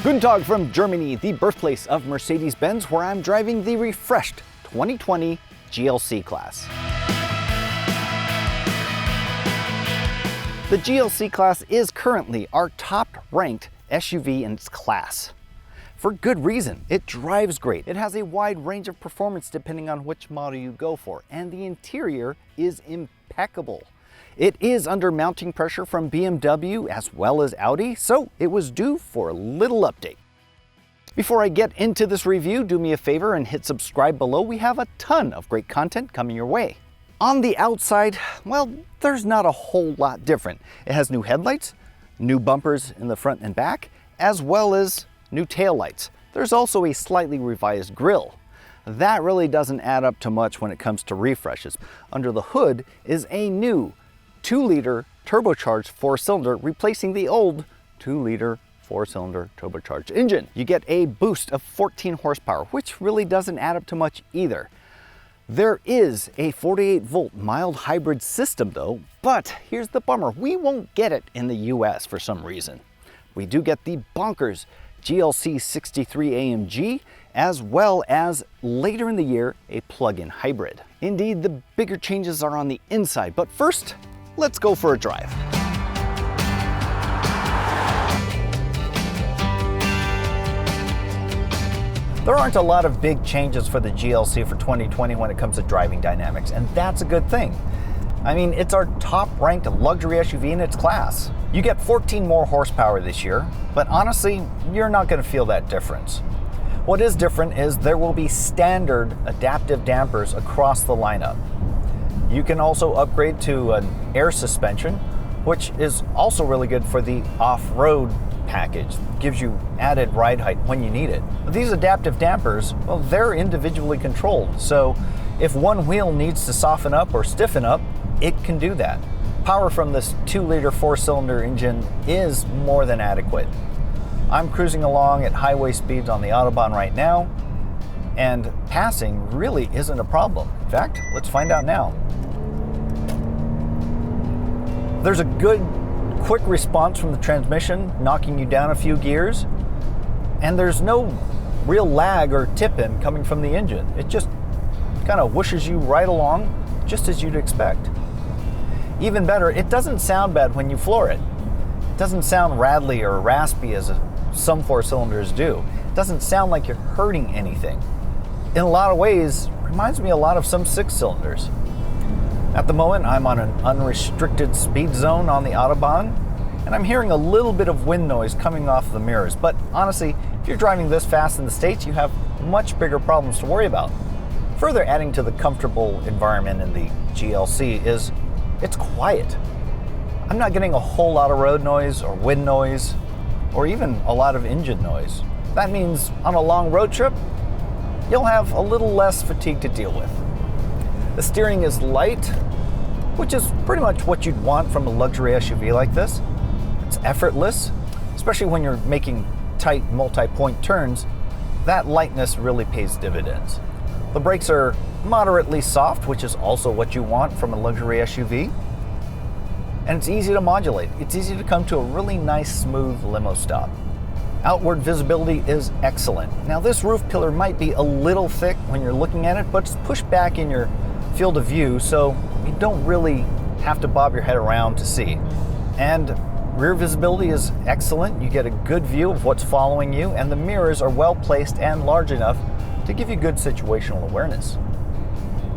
Guten Tag from Germany, the birthplace of Mercedes-Benz, where I'm driving the refreshed 2020 GLC class. The GLC class is currently our top-ranked SUV in its class. For good reason. It drives great. It has a wide range of performance depending on which model you go for, and the interior is impeccable. It is under mounting pressure from BMW as well as Audi, so it was due for a little update. Before I get into this review, do me a favor and hit subscribe below. We have a ton of great content coming your way. On the outside, well, there's not a whole lot different. It has new headlights, new bumpers in the front and back, as well as new taillights. There's also a slightly revised grille. That really doesn't add up to much when it comes to refreshes. Under the hood is a new 2-liter turbocharged 4-cylinder, replacing the old 2-liter 4-cylinder turbocharged engine. You get a boost of 14 horsepower, which really doesn't add up to much either. There is a 48-volt mild hybrid system though, but here's the bummer. We won't get it in the US for some reason. We do get the bonkers GLC 63 AMG, as well as later in the year, a plug-in hybrid. Indeed, the bigger changes are on the inside, but first, let's go for a drive. There aren't a lot of big changes for the GLC for 2020 when it comes to driving dynamics, and that's a good thing. I mean, it's our top-ranked luxury SUV in its class. You get 14 more horsepower this year, but honestly, you're not going to feel that difference. What is different is there will be standard adaptive dampers across the lineup. You can also upgrade to an air suspension, which is also really good for the off-road package. Gives you added ride height when you need it. These adaptive dampers, well, they're individually controlled, so if one wheel needs to soften up or stiffen up, it can do that. Power from this 2-liter 4-cylinder engine is more than adequate. I'm cruising along at highway speeds on the Autobahn right now, and passing really isn't a problem. In fact, let's find out now. There's a good, quick response from the transmission, knocking you down a few gears, and there's no real lag or tip-in coming from the engine. It just kind of whooshes you right along, just as you'd expect. Even better, it doesn't sound bad when you floor it. It doesn't sound rattly or raspy as some 4-cylinders do. It doesn't sound like you're hurting anything. In a lot of ways, it reminds me a lot of some 6-cylinders. At the moment, I'm on an unrestricted speed zone on the Autobahn, and I'm hearing a little bit of wind noise coming off the mirrors. But honestly, if you're driving this fast in the States, you have much bigger problems to worry about. Further adding to the comfortable environment in the GLC is it's quiet. I'm not getting a whole lot of road noise or wind noise or even a lot of engine noise. That means on a long road trip, you'll have a little less fatigue to deal with. The steering is light, which is pretty much what you'd want from a luxury SUV like this. It's effortless, especially when you're making tight multi-point turns. That lightness really pays dividends. The brakes are moderately soft, which is also what you want from a luxury SUV. And it's easy to modulate. It's easy to come to a really nice, smooth limo stop. Outward visibility is excellent. Now, this roof pillar might be a little thick when you're looking at it, but it's pushed back in your field of view, so you don't really have to bob your head around to see. And rear visibility is excellent. You get a good view of what's following you, and the mirrors are well placed and large enough to give you good situational awareness.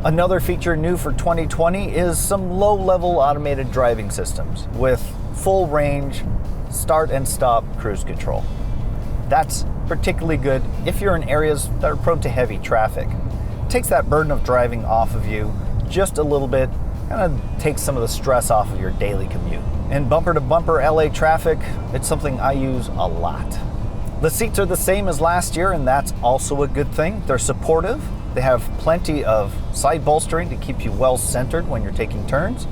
Another feature new for 2020 is some low-level automated driving systems with full range, start and stop cruise control. That's particularly good if you're in areas that are prone to heavy traffic. It takes that burden of driving off of you just a little bit, kind of takes some of the stress off of your daily commute. In bumper-to-bumper LA traffic, it's something I use a lot. The seats are the same as last year, and that's also a good thing. They're supportive. They have plenty of side bolstering to keep you well centered when you're taking turns.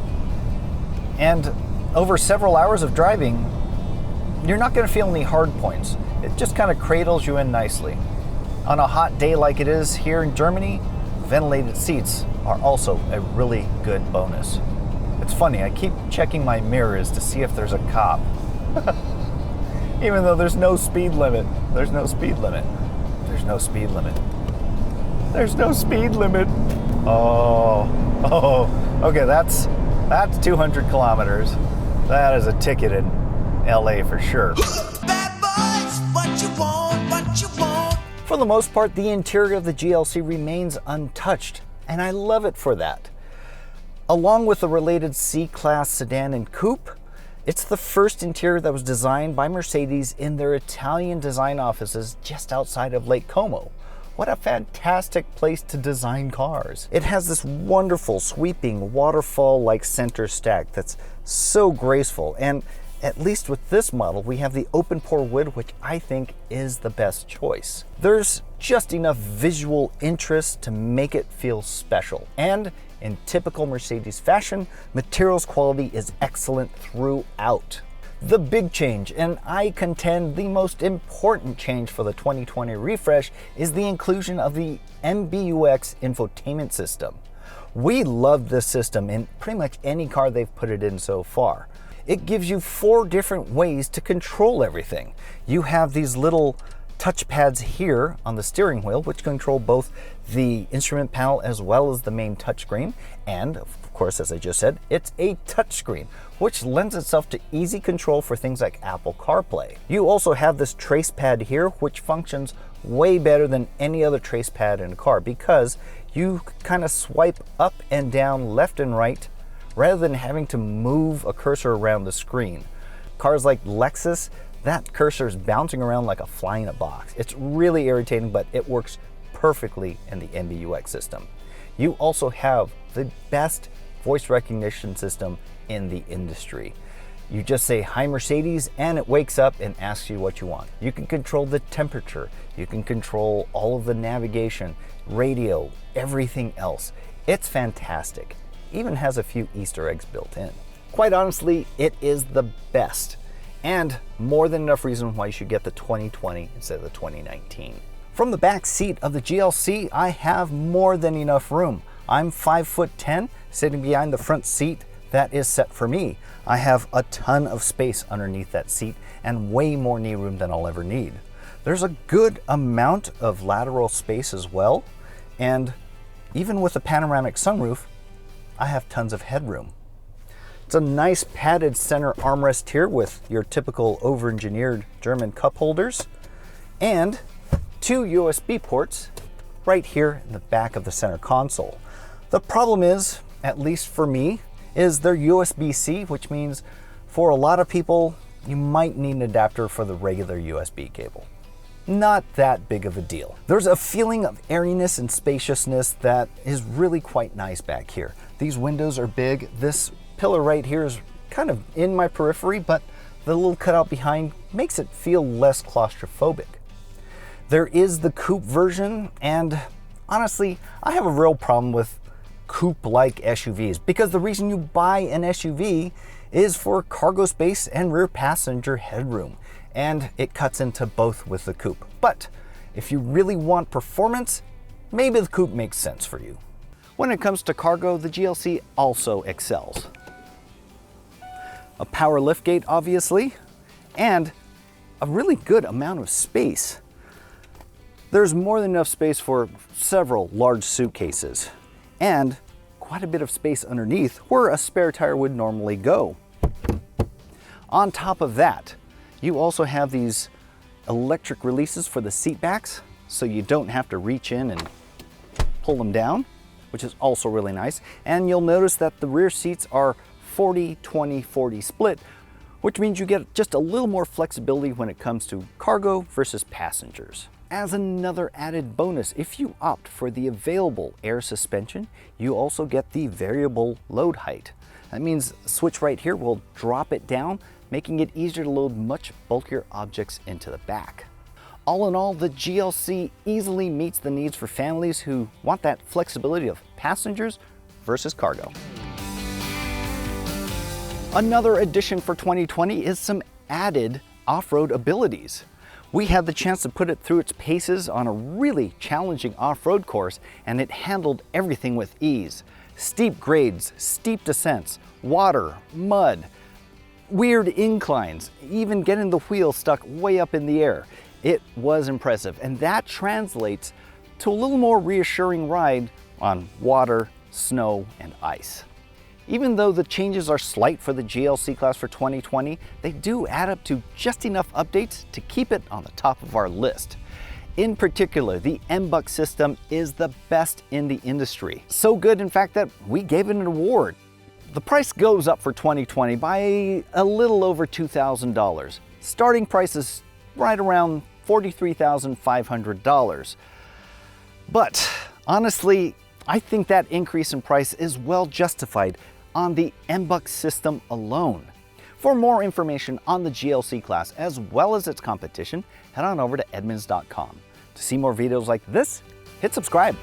And over several hours of driving, you're not going to feel any hard points. It just kind of cradles you in nicely. On a hot day like it is here in Germany, ventilated seats are also a really good bonus. It's funny, I keep checking my mirrors to see if there's a cop. Even though there's no speed limit. There's no speed limit. There's no speed limit. There's no speed limit. Oh, okay, that's 200 kilometers. That is a ticket in LA for sure. Bad boys, what you want, what you want. For the most part, the interior of the GLC remains untouched, and I love it for that. Along with the related C-Class sedan and coupe, it's the first interior that was designed by Mercedes in their Italian design offices just outside of Lake Como. What a fantastic place to design cars. It has this wonderful sweeping waterfall-like center stack that's so graceful, and at least with this model, we have the open pore wood, which I think is the best choice. There's just enough visual interest to make it feel special. And in typical Mercedes fashion, materials quality is excellent throughout. The big change, and I contend the most important change for the 2020 refresh, is the inclusion of the MBUX infotainment system. We love this system in pretty much any car they've put it in so far. It gives you 4 different ways to control everything. You have these little touch pads here on the steering wheel, which control both the instrument panel as well as the main touchscreen. And of course, as I just said, it's a touchscreen, which lends itself to easy control for things like Apple CarPlay. You also have this trace pad here, which functions way better than any other trace pad in a car because you kind of swipe up and down, left and right, rather than having to move a cursor around the screen. Cars like Lexus, that cursor is bouncing around like a fly in a box. It's really irritating, but it works perfectly in the MBUX system. You also have the best voice recognition system in the industry. You just say, "Hi Mercedes," and it wakes up and asks you what you want. You can control the temperature. You can control all of the navigation, radio, everything else. It's fantastic. Even has a few Easter eggs built in. Quite honestly, it is the best, and more than enough reason why you should get the 2020 instead of the 2019. From the back seat of the GLC, I have more than enough room. I'm 5'10", sitting behind the front seat that is set for me. I have a ton of space underneath that seat and way more knee room than I'll ever need. There's a good amount of lateral space as well, and even with a panoramic sunroof, I have tons of headroom. It's a nice padded center armrest here with your typical over-engineered German cup holders and 2 USB ports right here in the back of the center console. The problem is, at least for me, is they're USB-C, which means for a lot of people, you might need an adapter for the regular USB cable. Not that big of a deal. There's a feeling of airiness and spaciousness that is really quite nice back here. These windows are big. This pillar right here is kind of in my periphery, but the little cutout behind makes it feel less claustrophobic. There is the coupe version, and honestly, I have a real problem with coupe-like SUVs because the reason you buy an SUV is for cargo space and rear passenger headroom, and it cuts into both with the coupe. But if you really want performance, maybe the coupe makes sense for you. When it comes to cargo, the GLC also excels. A power liftgate, obviously, and a really good amount of space. There's more than enough space for several large suitcases, and quite a bit of space underneath where a spare tire would normally go. On top of that, you also have these electric releases for the seat backs, so you don't have to reach in and pull them down, which is also really nice. And you'll notice that the rear seats are 40-20-40 split, which means you get just a little more flexibility when it comes to cargo versus passengers. As another added bonus, if you opt for the available air suspension, you also get the variable load height. That means the switch right here will drop it down, making it easier to load much bulkier objects into the back. All in all, the GLC easily meets the needs for families who want that flexibility of passengers versus cargo. Another addition for 2020 is some added off-road abilities. We had the chance to put it through its paces on a really challenging off-road course, and it handled everything with ease. Steep grades, steep descents, water, mud, weird inclines, even getting the wheel stuck way up in the air. It was impressive, and that translates to a little more reassuring ride on water, snow, and ice. Even though the changes are slight for the GLC class for 2020, they do add up to just enough updates to keep it on the top of our list. In particular, the MBUX system is the best in the industry. So good, in fact, that we gave it an award. The price goes up for 2020 by a little over $2,000. Starting price is right around $43,500. But honestly, I think that increase in price is well justified on the MBUX system alone. For more information on the GLC class as well as its competition, head on over to Edmunds.com. To see more videos like this, hit subscribe.